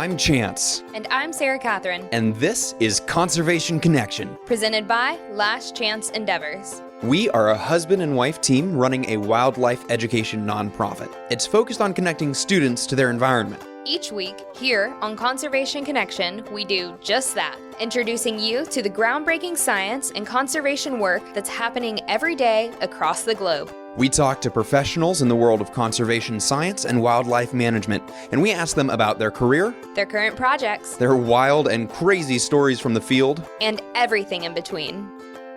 I'm Chance. And I'm Sarah Catherine. And this is Conservation Connection, presented by Last Chance Endeavors. We are a husband and wife team running a wildlife education nonprofit. It's focused on connecting students to their environment. Each week, here on Conservation Connection, we do just that, introducing you to the groundbreaking science and conservation work that's happening every day across the globe. We talk to professionals in the world of conservation science and wildlife management, and we ask them about their career, their current projects, their wild and crazy stories from the field, and everything in between.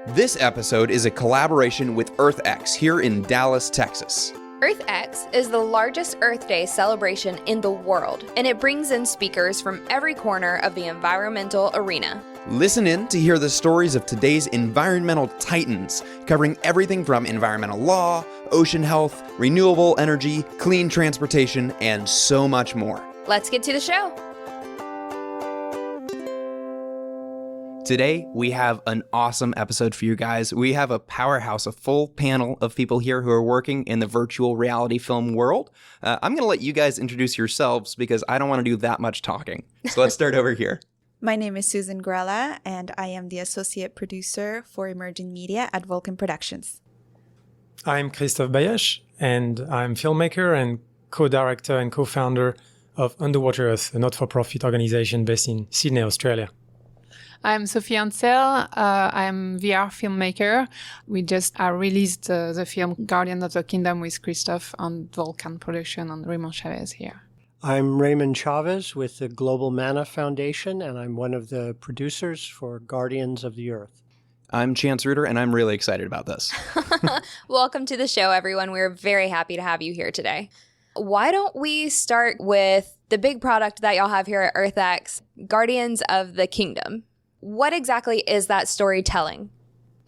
This episode is a collaboration with EarthX here in Dallas, Texas. EarthX is the largest Earth Day celebration in the world, and it brings in speakers from every corner of the environmental arena. Listen in to hear the stories of today's environmental titans, covering everything from environmental law, ocean health, renewable energy, clean transportation, and so much more. Let's get to the show. Today, we have an awesome episode for you guys. We have a powerhouse, a full panel of people here who are working in the virtual reality film world. I'm going to let you guys introduce yourselves because I don't want to do that much talking. So let's start over here. My name is Susan Grella, and I am the Associate Producer for Emerging Media at Vulcan Productions. I'm Christophe Balihache, and I'm filmmaker and co-director and co-founder of Underwater Earth, a not-for-profit organization based in Sydney, Australia. I'm Sophie Ansel. I'm VR filmmaker. We just released the film Guardian of the Kingdom with Christophe on Vulcan Productions and Raymond Chavez here. I'm Raymond Chavez with the Global Mana Foundation, and I'm one of the producers for Guardians of the Earth. I'm Chance Reuter, and I'm really excited about this. Welcome to the show, everyone. We're very happy to have you here today. Why don't we start with the big product that y'all have here at EarthX, Guardians of the Kingdom? What exactly is that storytelling?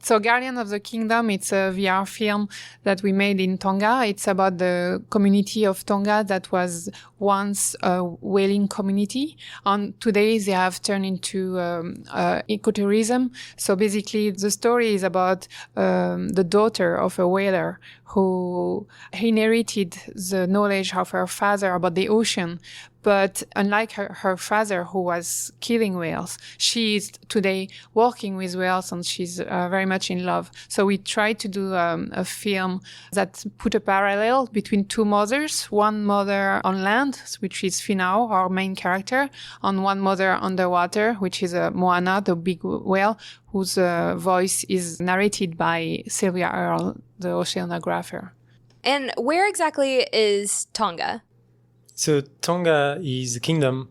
So Guardian of the Kingdom, it's a VR film that we made in Tonga. It's about the community of Tonga that was once a whaling community. And today they have turned into ecotourism. So basically the story is about the daughter of a whaler who inherited the knowledge of her father about the ocean. But unlike her father, who was killing whales, she is today working with whales and she's very much in love. So we tried to do a film that put a parallel between two mothers, one mother on land, which is Finau, our main character, and one mother underwater, which is Moana, the big whale, whose voice is narrated by Sylvia Earle, the oceanographer. And where exactly is Tonga? So Tonga is a kingdom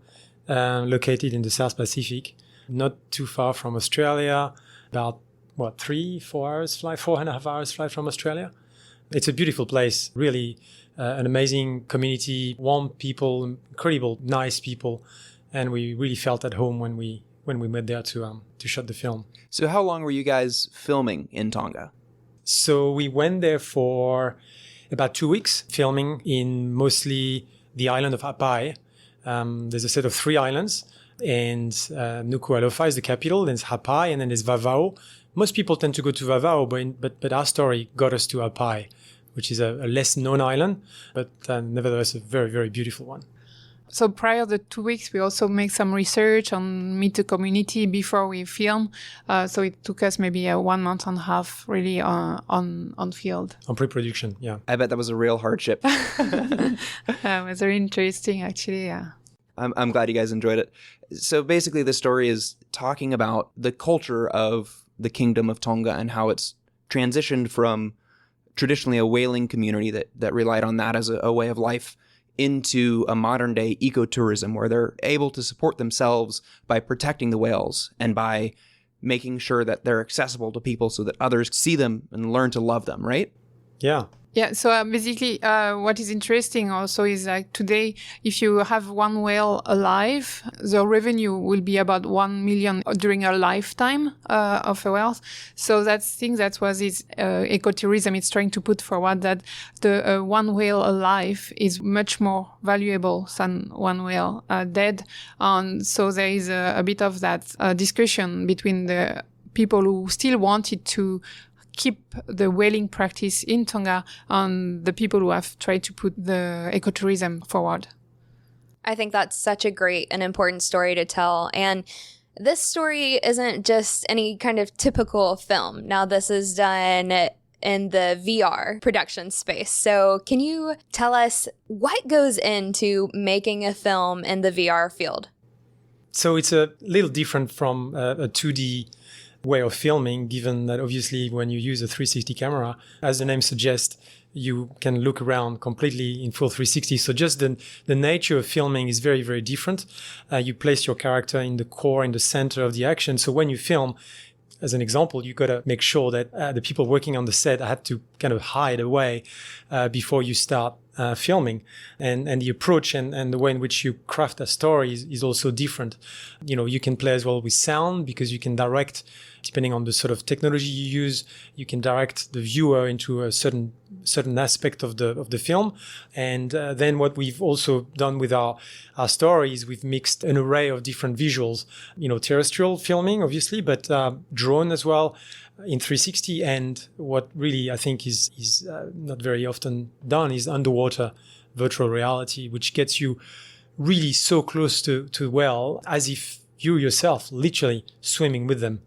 located in the South Pacific, not too far from Australia, about, 3-4 hours flight, 4.5 hours flight from Australia. It's a beautiful place, really an amazing community, warm people, incredible, nice people. And we really felt at home when we went there to shoot the film. So how long were you guys filming in Tonga? So we went there for about 2 weeks, filming in mostly the island of Hapai. There's a set of 3 islands, and Nuku'alofa is the capital, then there's Hapai, and then there's Vavao. Most people tend to go to Vavao, but our story got us to Hapai, which is a less known island, but nevertheless a very, very beautiful one. So prior to the 2 weeks, we also make some research and meet the community before we film. So it took us maybe 1.5 months really on field. On pre-production, yeah. I bet that was a real hardship. It was very interesting, actually, yeah. I'm glad you guys enjoyed it. So basically the story is talking about the culture of the Kingdom of Tonga and how it's transitioned from traditionally a whaling community that relied on that as a way of life into a modern-day ecotourism where they're able to support themselves by protecting the whales and by making sure that they're accessible to people so that others see them and learn to love them, right? Yeah. Yeah, so basically what is interesting also is like today, if you have one whale alive, the revenue will be about 1 million during a lifetime of a whale. So that's thing that was this ecotourism. It's trying to put forward that the one whale alive is much more valuable than one whale dead. And so there is a bit of that discussion between the people who still wanted to keep the whaling practice in Tonga and the people who have tried to put the ecotourism forward. I think that's such a great and important story to tell. And this story isn't just any kind of typical film. Now, this is done in the VR production space. So can you tell us what goes into making a film in the VR field? So it's a little different from a 2D way of filming, given that obviously when you use a 360 camera, as the name suggests, you can look around completely in full 360. So just the nature of filming is very, very different. You place your character in the core, in the center of the action. So when you film, as an example, you've got to make sure that the people working on the set had to kind of hide away before you start filming. And the approach and the way in which you craft a story is also different. You can play as well with sound, because you can direct, depending on the sort of technology you use, you can direct the viewer into a certain aspect of the film. And then what we've also done with our story is we've mixed an array of different visuals, terrestrial filming, obviously, but drone as well in 360. And what really I think is not very often done is underwater virtual reality, which gets you really so close to well, as if you yourself literally swimming with them.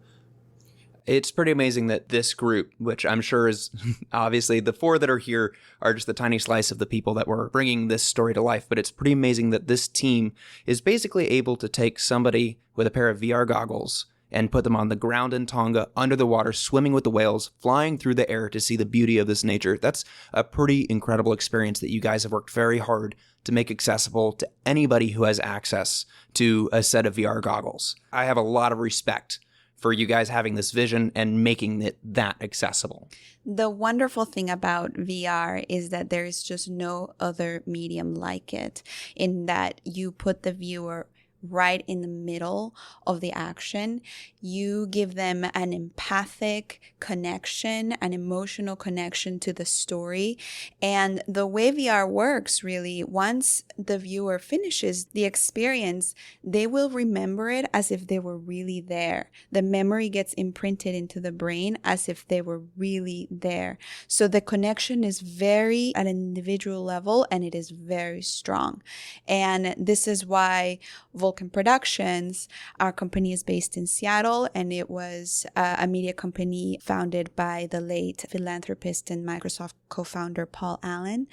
It's pretty amazing that this group, which I'm sure is obviously the 4 that are here are just a tiny slice of the people that were bringing this story to life, but it's pretty amazing that this team is basically able to take somebody with a pair of VR goggles and put them on the ground in Tonga, under the water, swimming with the whales, flying through the air to see the beauty of this nature. That's a pretty incredible experience that you guys have worked very hard to make accessible to anybody who has access to a set of VR goggles. I have a lot of respect for you guys having this vision and making it that accessible. The wonderful thing about VR is that there is just no other medium like it, in that you put the viewer right in the middle of the action. You give them an empathic connection, an emotional connection to the story. And the way VR works, really, once the viewer finishes the experience, they will remember it as if they were really there. The memory gets imprinted into the brain as if they were really there. So the connection is very at an individual level, and it is very strong. And this is why Vulcan Productions, our company, is based in Seattle, and it was a media company founded by the late philanthropist and Microsoft co-founder Paul Allen.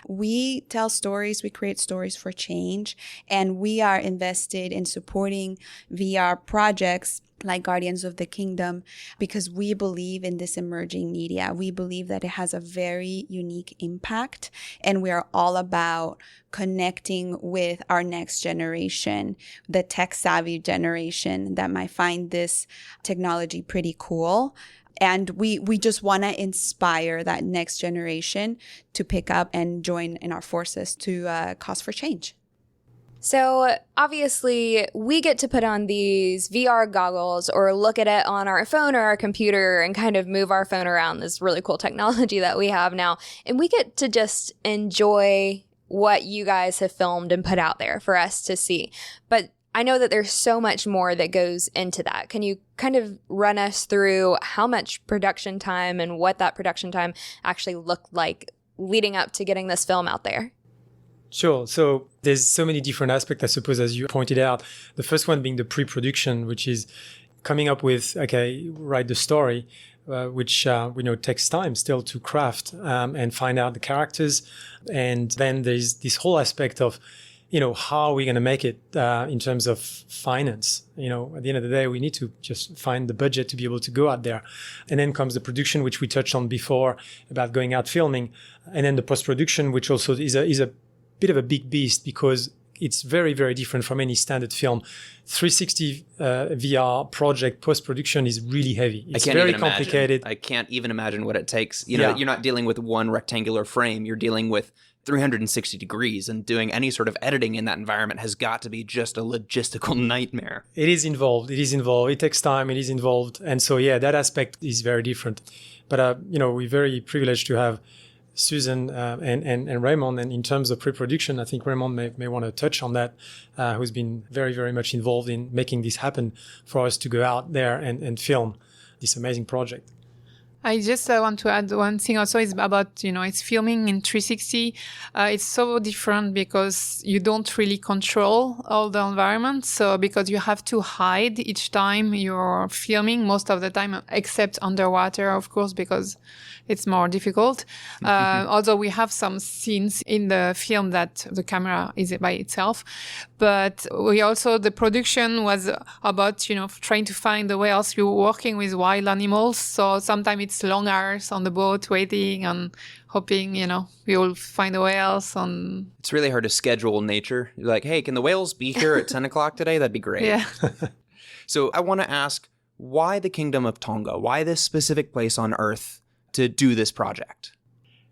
We tell stories, we create stories for change, and we are invested in supporting VR projects like Guardians of the Kingdom, because we believe in this emerging media. We believe that it has a very unique impact, and we are all about connecting with our next generation, the tech-savvy generation that might find this technology pretty cool. And we just want to inspire that next generation to pick up and join in our forces to cause for change. So obviously we get to put on these VR goggles or look at it on our phone or our computer and kind of move our phone around, this really cool technology that we have now. And we get to just enjoy what you guys have filmed and put out there for us to see. But I know that there's so much more that goes into that. Can you kind of run us through how much production time and what that production time actually looked like leading up to getting this film out there? Sure. So there's so many different aspects, I suppose, as you pointed out. The first one being the pre-production, which is coming up with, write the story, which we know takes time still to craft and find out the characters. And then there's this whole aspect of, how are we going to make it in terms of finance? At the end of the day, we need to just find the budget to be able to go out there. And then comes the production, which we touched on before about going out filming. And then the post-production, which also is a bit of a big beast, because it's very, very different from any standard film. 360 VR project post-production is really heavy. It's very complicated. I can't even imagine what it takes. You're not dealing with one rectangular frame. You're dealing with 360 degrees, and doing any sort of editing in that environment has got to be just a logistical nightmare. It is involved. It takes time. It is involved. And so, that aspect is very different. But, we're very privileged to have Susan and Raymond. And in terms of pre-production, I think Raymond may want to touch on that, who's been very, very much involved in making this happen for us to go out there and film this amazing project. I just want to add one thing also is about, it's filming in 360. It's so different because you don't really control all the environment. So because you have to hide each time you're filming most of the time, except underwater, of course, because it's more difficult. Although we have some scenes in the film that the camera is by itself. But the production was about, trying to find the whales. You're working with wild animals. So sometimes it's long hours on the boat waiting and hoping, we will find the whales. It's really hard to schedule nature. You're like, hey, can the whales be here at 10 o'clock today? That'd be great. Yeah. So I want to ask, why the Kingdom of Tonga? Why this specific place on Earth to do this project?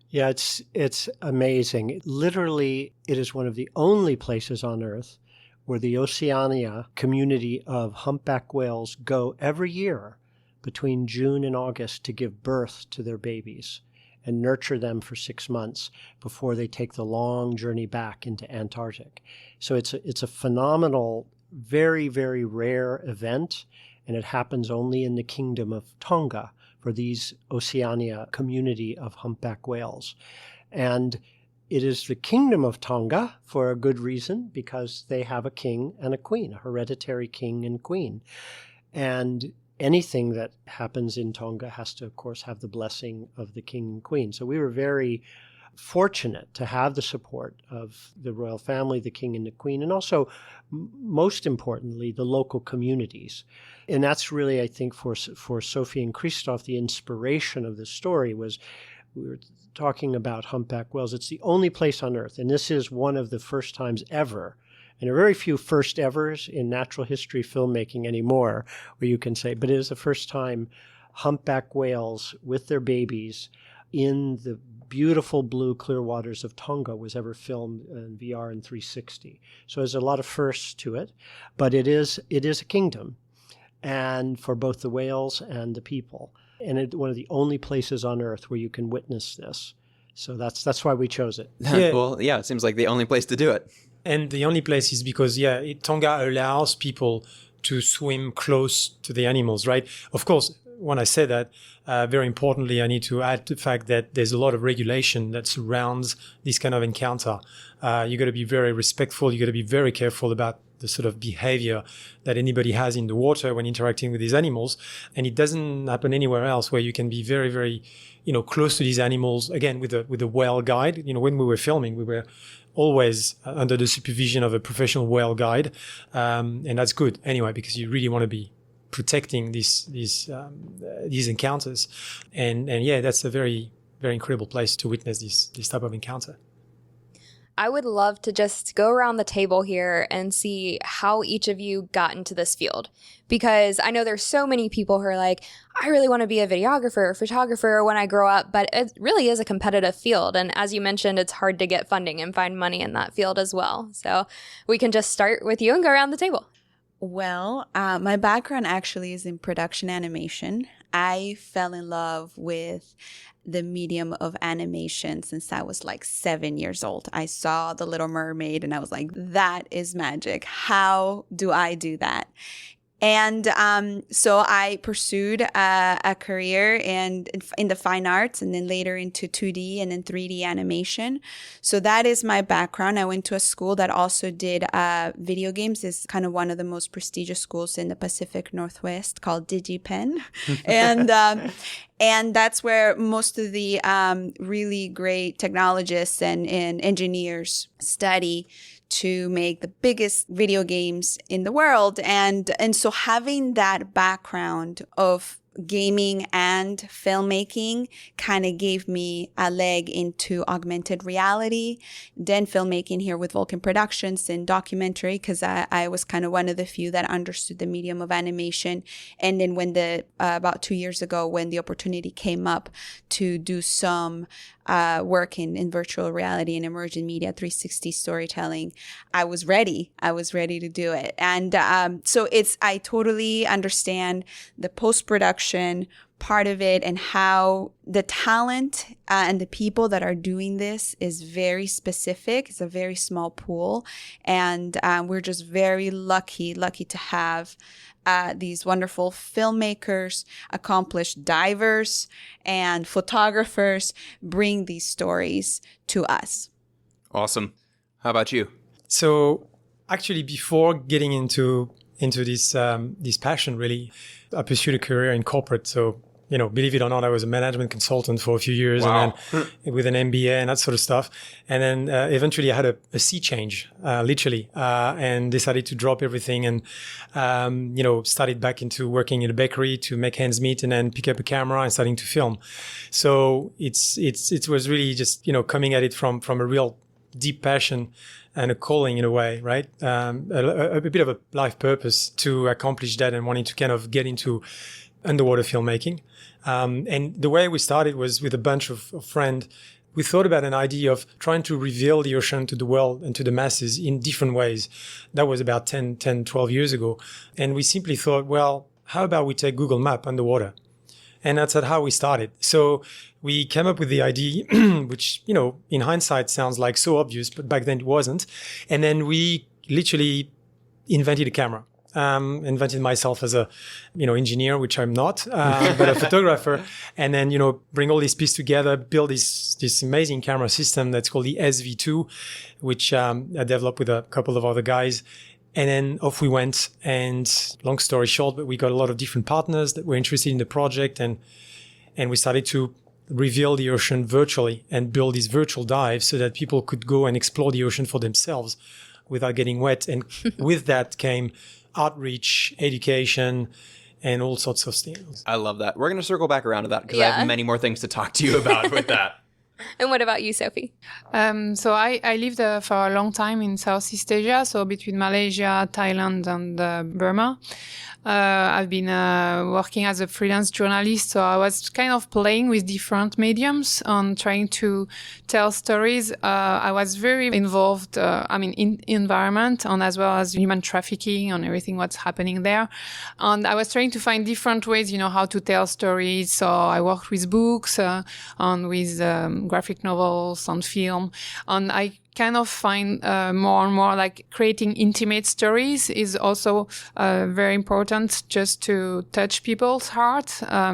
Yeah, it's amazing. Literally, it is one of the only places on Earth where the Oceania community of humpback whales go every year between June and August to give birth to their babies and nurture them for 6 months before they take the long journey back into Antarctic. So it's a phenomenal, very, very rare event, and it happens only in the Kingdom of Tonga for these Oceania community of humpback whales. And it is the Kingdom of Tonga for a good reason, because they have a king and a queen, a hereditary king and queen. And anything that happens in Tonga has to, of course, have the blessing of the king and queen. So we were very fortunate to have the support of the royal family, the king and the queen, and also, most importantly, the local communities. And that's really, I think, for Sophie and Christophe, the inspiration of the story was, we were talking about humpback whales. It's the only place on Earth, and this is one of the first times ever, and there are very few first evers in natural history filmmaking anymore, where you can say, but it is the first time humpback whales with their babies in the beautiful blue clear waters of Tonga was ever filmed in VR in 360. So there's a lot of firsts to it, but it is a kingdom, and for both the whales and the people, and one of the only places on Earth where you can witness this. So that's why we chose it. Yeah. Well, yeah, it seems like the only place to do it. And the only place is because, Tonga allows people to swim close to the animals, right? Of course, when I say that, very importantly, I need to add the fact that there's a lot of regulation that surrounds this kind of encounter. You got to be very respectful. You got to be very careful about the sort of behavior that anybody has in the water when interacting with these animals. And it doesn't happen anywhere else, where you can be very, very, close to these animals. Again, with a whale guide. When we were filming, we were always under the supervision of a professional whale guide. And that's good anyway, because you really want to be protecting these encounters. And that's a very, very incredible place to witness this type of encounter. I would love to just go around the table here and see how each of you got into this field, because I know there's so many people who are like, I really want to be a videographer or photographer when I grow up, but it really is a competitive field. And as you mentioned, it's hard to get funding and find money in that field as well. So we can just start with you and go around the table. Well, my background actually is in production animation. I fell in love with the medium of animation since I was like 7 years old. I saw The Little Mermaid and I was like, that is magic. How do I do that? And so I pursued a career in the fine arts, and then later into 2D and then 3D animation. So that is my background. I went to a school that also did video games. It's kind of one of the most prestigious schools in the Pacific Northwest, called DigiPen. And that's where most of the really great technologists and engineers study to make the biggest video games in the world. And so having that background of gaming and filmmaking kind of gave me a leg into augmented reality, then filmmaking here with Vulcan Productions and documentary, because I was kind of one of the few that understood the medium of animation. And then when about 2 years ago, when the opportunity came up to do some work in virtual reality and emergent media 360 storytelling, I was ready to do it. And so I totally understand the post-production part of it and how the talent and the people that are doing this is very specific. It's a very small pool. And we're just very lucky to have these wonderful filmmakers, accomplished divers, and photographers bring these stories to us. Awesome. How about you? So actually, before getting into this passion, really, I pursued a career in corporate. So, believe it or not, I was a management consultant for a few years, Wow. and then with an MBA and that sort of stuff. And then eventually I had a sea change, literally, and decided to drop everything and, started back into working in a bakery to make ends meet, and then pick up a camera and starting to film. So it was really just, coming at it from a real deep passion and a calling in a way, right? A bit of a life purpose to accomplish that, and wanting to kind of get into underwater filmmaking. And the way we started was with a bunch of friends. We thought about an idea of trying to reveal the ocean to the world and to the masses in different ways. That was about 10, 12 years ago. And we simply thought, well, how about we take Google Map underwater? And that's how we started. So we came up with the idea, which, in hindsight sounds like so obvious, but back then it wasn't. And then we literally invented a camera. Invented myself as a, engineer, which I'm not, but a photographer. And then, bring all these pieces together, build this amazing camera system that's called the SV2, which I developed with a couple of other guys. And then off we went. And long story short, but we got a lot of different partners that were interested in the project. And we started to reveal the ocean virtually and build these virtual dives so that people could go and explore the ocean for themselves without getting wet. And with that came outreach, education, and all sorts of things. I love that. We're going to circle back around to that because I have many more things to talk to you about with that. And what about you, Sophie? So I lived for a long time in Southeast Asia, so between Malaysia, Thailand, and Burma. I've been working as a freelance journalist, so I was kind of playing with different mediums on trying to tell stories. I was very involved, in environment and as well as human trafficking and everything what's happening there. And I was trying to find different ways, how to tell stories. So I worked with books and with graphic novels and film. And I kind of find more and more like creating intimate stories is also very important, just to touch people's heart.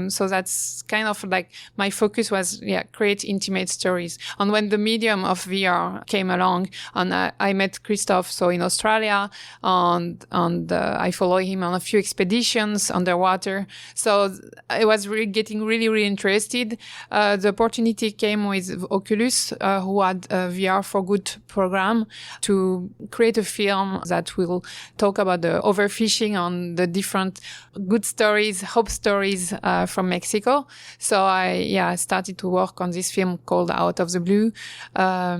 So that's kind of like my focus was, create intimate stories. And when the medium of VR came along, and I met Christophe, so in Australia, and I follow him on a few expeditions underwater. So I was getting really interested. The opportunity came with Oculus, who had VR for Good program to create a film that will talk about the overfishing and the different good stories, hope stories from Mexico. So I started to work on this film called Out of the Blue. I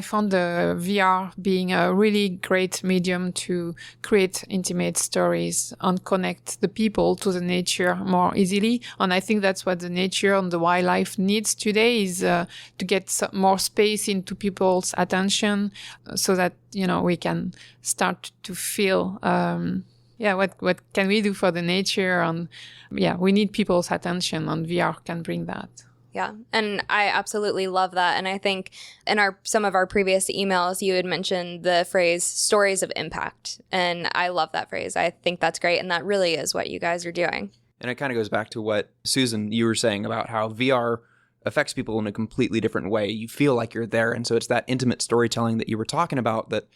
found the VR being a really great medium to create intimate stories and connect the people to the nature more easily. And I think that's what the nature and the wildlife needs today is to get more space into people's attention so that, we can start to feel, what can we do for the nature? And we need people's attention, and VR can bring that. Yeah. And I absolutely love that. And I think in some of our previous emails, you had mentioned the phrase stories of impact. And I love that phrase. I think that's great. And that really is what you guys are doing. And it kind of goes back to what, Susan, you were saying about how VR affects people in a completely different way. You feel like you're there. And so it's that intimate storytelling that you were talking about, that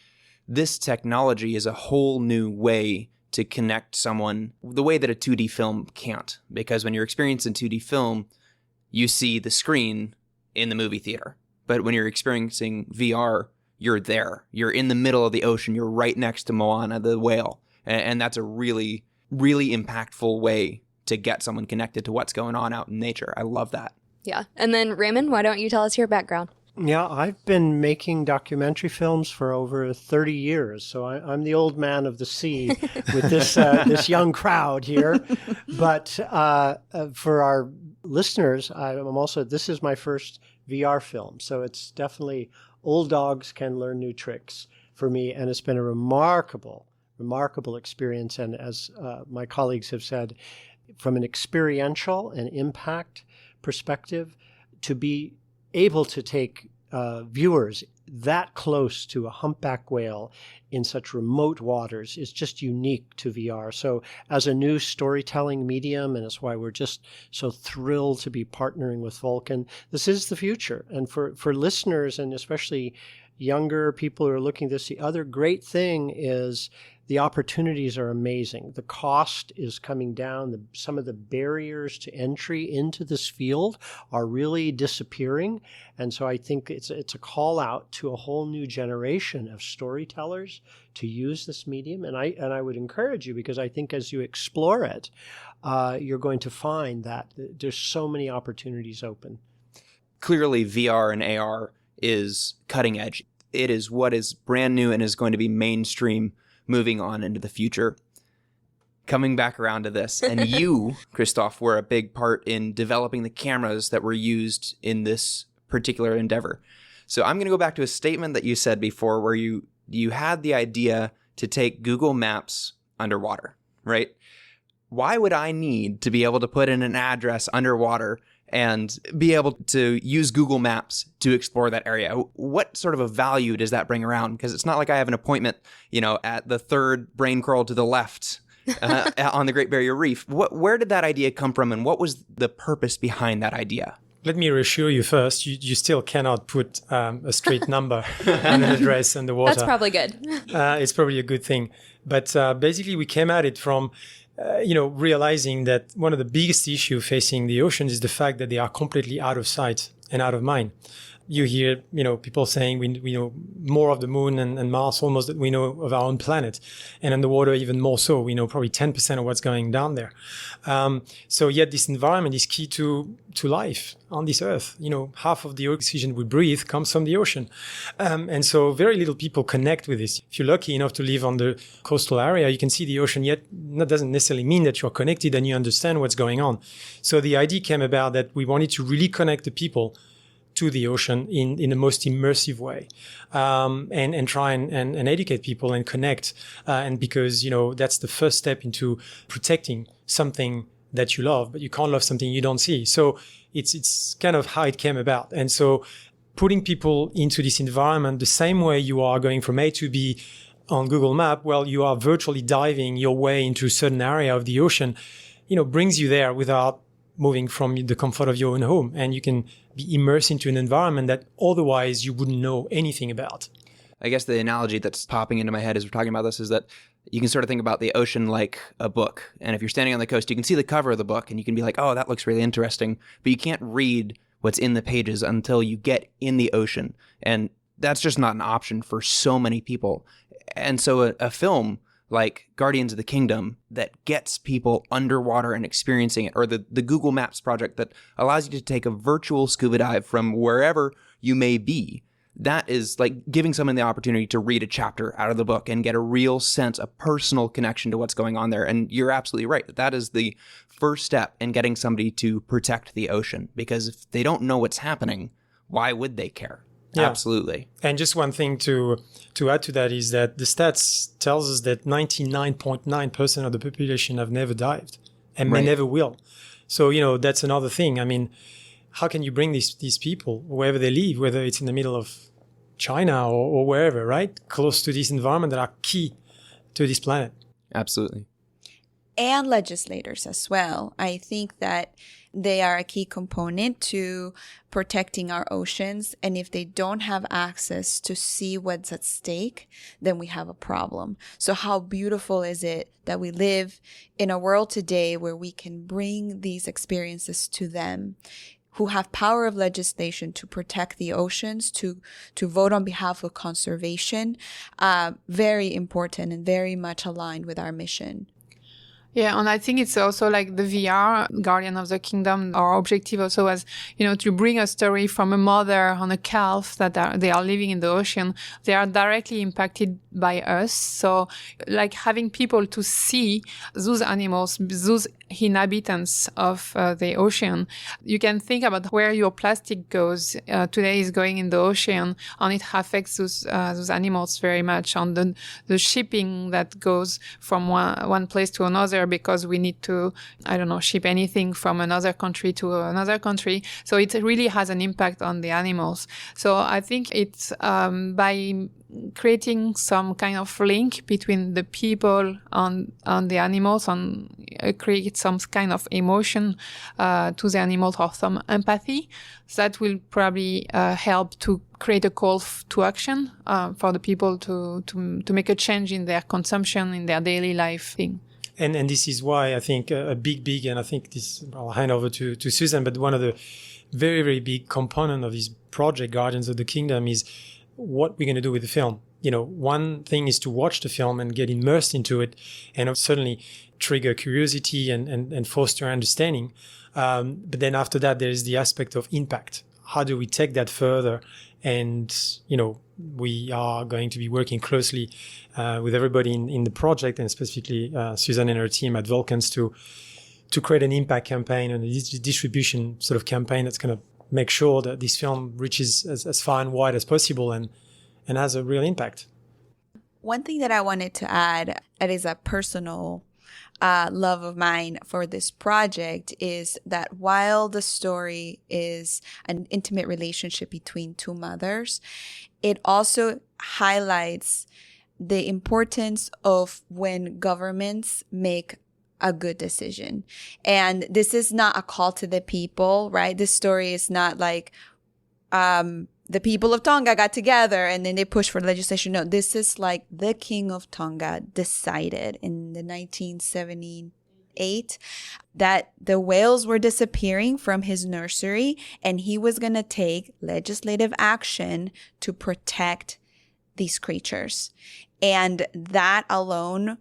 this technology is a whole new way to connect someone the way that a 2D film can't. Because when you're experiencing 2D film, you see the screen in the movie theater. But when you're experiencing VR, you're there. You're in the middle of the ocean. You're right next to Moana, the whale. And that's a really, really impactful way to get someone connected to what's going on out in nature. I love that. Yeah. And then Raymond, why don't you tell us your background? Yeah, I've been making documentary films for over 30 years, so I'm the old man of the sea with this young crowd here. But for our listeners, this is my first VR film, so it's definitely old dogs can learn new tricks for me, and it's been a remarkable experience. And as my colleagues have said, from an experiential and impact perspective, to be able to take viewers that close to a humpback whale in such remote waters is just unique to VR. So as a new storytelling medium, and it's why we're just so thrilled to be partnering with Vulcan, this is the future. And for listeners, and especially younger people who are looking at this, the other great thing is the opportunities are amazing. The cost is coming down. Some of the barriers to entry into this field are really disappearing. And so I think it's a call out to a whole new generation of storytellers to use this medium. And I would encourage you, because I think as you explore it, you're going to find that there's so many opportunities open. Clearly, VR and AR is cutting edge. It is what is brand new and is going to be mainstream moving on into the future. Coming back around to this, and you, Christophe, were a big part in developing the cameras that were used in this particular endeavor. So I'm going to go back to a statement that you said before, where you had the idea to take Google Maps underwater, right? Why would I need to be able to put in an address underwater and be able to use Google Maps to explore that area? What sort of a value does that bring around? Because it's not like I have an appointment, at the third brain curl to the left on the Great Barrier Reef. Where did that idea come from, and what was the purpose behind that idea? Let me reassure you first, you still cannot put a straight number on an address underwater. That's probably good. It's probably a good thing. But basically, we came at it from realizing that one of the biggest issues facing the oceans is the fact that they are completely out of sight and out of mind. You hear, people saying we know more of the moon and Mars almost than we know of our own planet. And underwater, even more so. We know probably 10% of what's going down there. So yet this environment is key to life on this earth. Half of the oxygen we breathe comes from the ocean. And so very little people connect with this. If you're lucky enough to live on the coastal area, you can see the ocean, yet that doesn't necessarily mean that you're connected and you understand what's going on. So the idea came about that we wanted to really connect the people to the ocean in the most immersive way, and try and educate people and connect. And because, that's the first step into protecting something that you love, but you can't love something you don't see. So it's kind of how it came about. And so putting people into this environment the same way you are going from A to B on Google Map, well, you are virtually diving your way into a certain area of the ocean, brings you there without moving from the comfort of your own home. And you can be immersed into an environment that otherwise you wouldn't know anything about. I guess the analogy that's popping into my head as we're talking about this is that you can sort of think about the ocean like a book. And if you're standing on the coast, you can see the cover of the book and you can be like, oh, that looks really interesting. But you can't read what's in the pages until you get in the ocean. And that's just not an option for so many people. And so a film like Guardians of the Kingdom that gets people underwater and experiencing it, or the Google Maps project that allows you to take a virtual scuba dive from wherever you may be, that is like giving someone the opportunity to read a chapter out of the book and get a real sense, a personal connection to what's going on there. And you're absolutely right. That is the first step in getting somebody to protect the ocean, because if they don't know what's happening, why would they care? Yeah. Absolutely. And just one thing to add to that is that the stats tells us that 99.9% of the population have never dived and may never will. So, that's another thing. I mean, how can you bring these people wherever they live, whether it's in the middle of China or wherever, right? Close to this environment that are key to this planet. Absolutely. And legislators as well. I think that they are a key component to protecting our oceans. And if they don't have access to see what's at stake, then we have a problem. So how beautiful is it that we live in a world today where we can bring these experiences to them, who have power of legislation to protect the oceans, to vote on behalf of conservation. Very important and very much aligned with our mission. Yeah, and I think it's also like the VR, Guardian of the Kingdom, our objective also was, to bring a story from a mother and a calf that they are living in the ocean. They are directly impacted by us. So like having people to see those animals, those inhabitants of the ocean. You can think about where your plastic goes. Today is going in the ocean, and it affects those animals very much. On the shipping that goes from one place to another, pressure because we need to, ship anything from another country to another country. So it really has an impact on the animals. So I think it's by creating some kind of link between the people and the animals, and create some kind of emotion to the animals, or some empathy, that will probably help to create a call to action for the people to make a change in their consumption, in their daily life thing. And this is why I think a big, and I think this, I'll hand over to Susan, but one of the very, very big component of this project, Guardians of the Kingdom, is what we're going to do with the film. One thing is to watch the film and get immersed into it, and certainly trigger curiosity and foster understanding. But then after that, there is the aspect of impact. How do we take that further? And, we are going to be working closely with everybody in the project, and specifically Susan and her team at Vulcans to create an impact campaign and a distribution sort of campaign that's going to make sure that this film reaches as far and wide as possible and has a real impact. One thing that I wanted to add, that is a personal love of mine for this project, is that while the story is an intimate relationship between two mothers, it also highlights the importance of when governments make a good decision. And this is not a call to the people, right? This story is not like the people of Tonga got together and then they pushed for legislation. No, this is like the king of Tonga decided in the 1978 that the whales were disappearing from his nursery, and he was going to take legislative action to protect these creatures. And that alone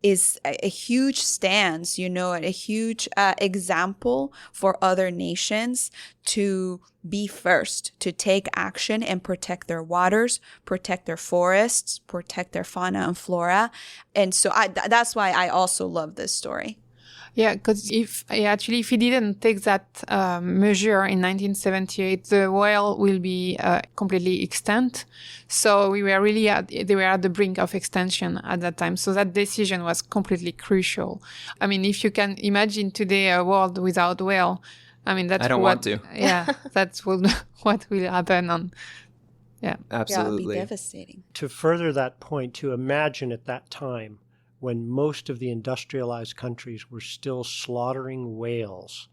is a huge stance, a huge example for other nations to be first, to take action and protect their waters, protect their forests, protect their fauna and flora. And so that's why I also love this story. Yeah, because if he didn't take that measure in 1978, the whale will be completely extinct. So they were at the brink of extinction at that time. So that decision was completely crucial. I mean, if you can imagine today a world without whale, that's I don't want to. Yeah, that's what will happen. Yeah, absolutely. Yeah, it would be devastating. To further that point, to imagine at that time, when most of the industrialized countries were still slaughtering whales,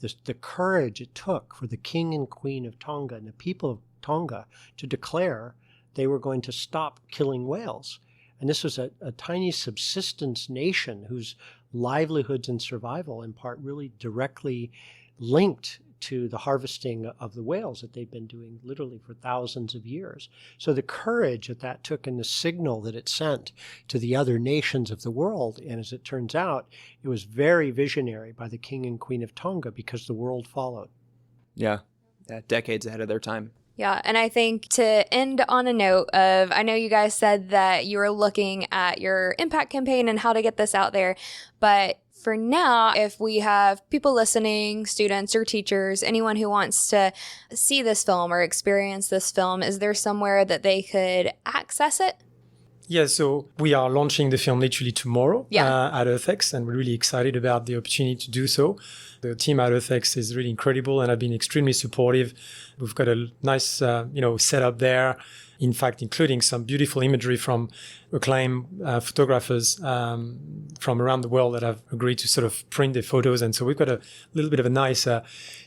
the courage it took for the king and queen of Tonga and the people of Tonga to declare they were going to stop killing whales. And this was a tiny subsistence nation whose livelihoods and survival, in part, really directly linked to the harvesting of the whales that they've been doing literally for thousands of years. So the courage that took and the signal that it sent to the other nations of the world, and as it turns out, it was very visionary by the king and queen of Tonga because the world followed. Yeah, decades ahead of their time. Yeah, and I think to end on a note of, I know you guys said that you were looking at your impact campaign and how to get this out there, but for now, if we have people listening, students or teachers, anyone who wants to see this film or experience this film, is there somewhere that they could access it? Yeah, so we are launching the film literally tomorrow at EarthX, and we're really excited about the opportunity to do so. The team at EarthX is really incredible and have been extremely supportive. We've got a nice, setup there. In fact, including some beautiful imagery from acclaimed photographers from around the world that have agreed to sort of print their photos. And so we've got a little bit of a nice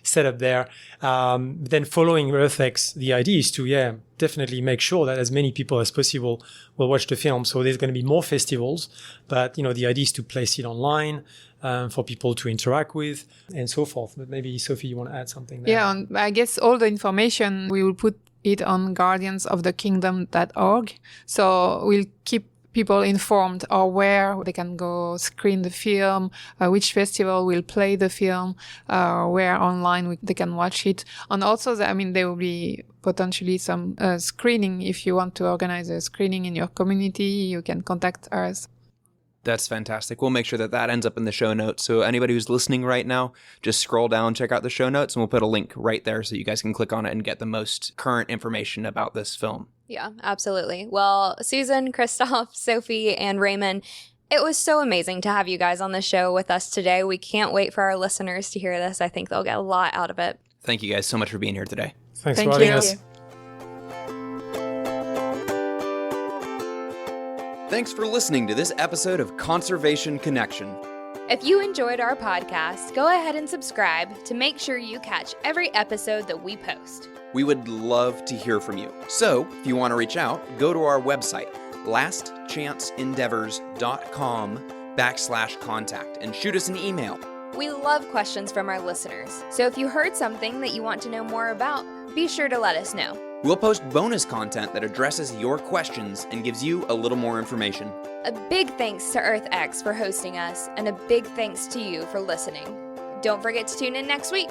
setup there. Then following EarthX, the idea is to, definitely make sure that as many people as possible will watch the film. So there's going to be more festivals, but, the idea is to place it online for people to interact with and so forth. But maybe, Sophie, you want to add something there? Yeah, and I guess all the information we will put it on guardiansofthekingdom.org. So we'll keep people informed or where they can go screen the film, which festival will play the film, where online they can watch it. And also, there will be potentially some screening. If you want to organize a screening in your community, you can contact us. That's fantastic. We'll make sure that ends up in the show notes. So anybody who's listening right now, just scroll down, check out the show notes, and we'll put a link right there so you guys can click on it and get the most current information about this film. Yeah, absolutely. Well, Susan, Christophe, Sophie, and Raymond, It was so amazing to have you guys on the show with us today. We can't wait for our listeners to hear this. I think they'll get a lot out of it. Thank you guys so much for being here today. Thanks Thank for having you. us. Thanks for listening to this episode of Conservation Connection. If you enjoyed our podcast, go ahead and subscribe to make sure you catch every episode that we post. We would love to hear from you. So, if you want to reach out, go to our website, lastchanceendeavors.com/contact, and shoot us an email. We love questions from our listeners, so if you heard something that you want to know more about, be sure to let us know. We'll post bonus content that addresses your questions and gives you a little more information. A big thanks to EarthX for hosting us, and a big thanks to you for listening. Don't forget to tune in next week.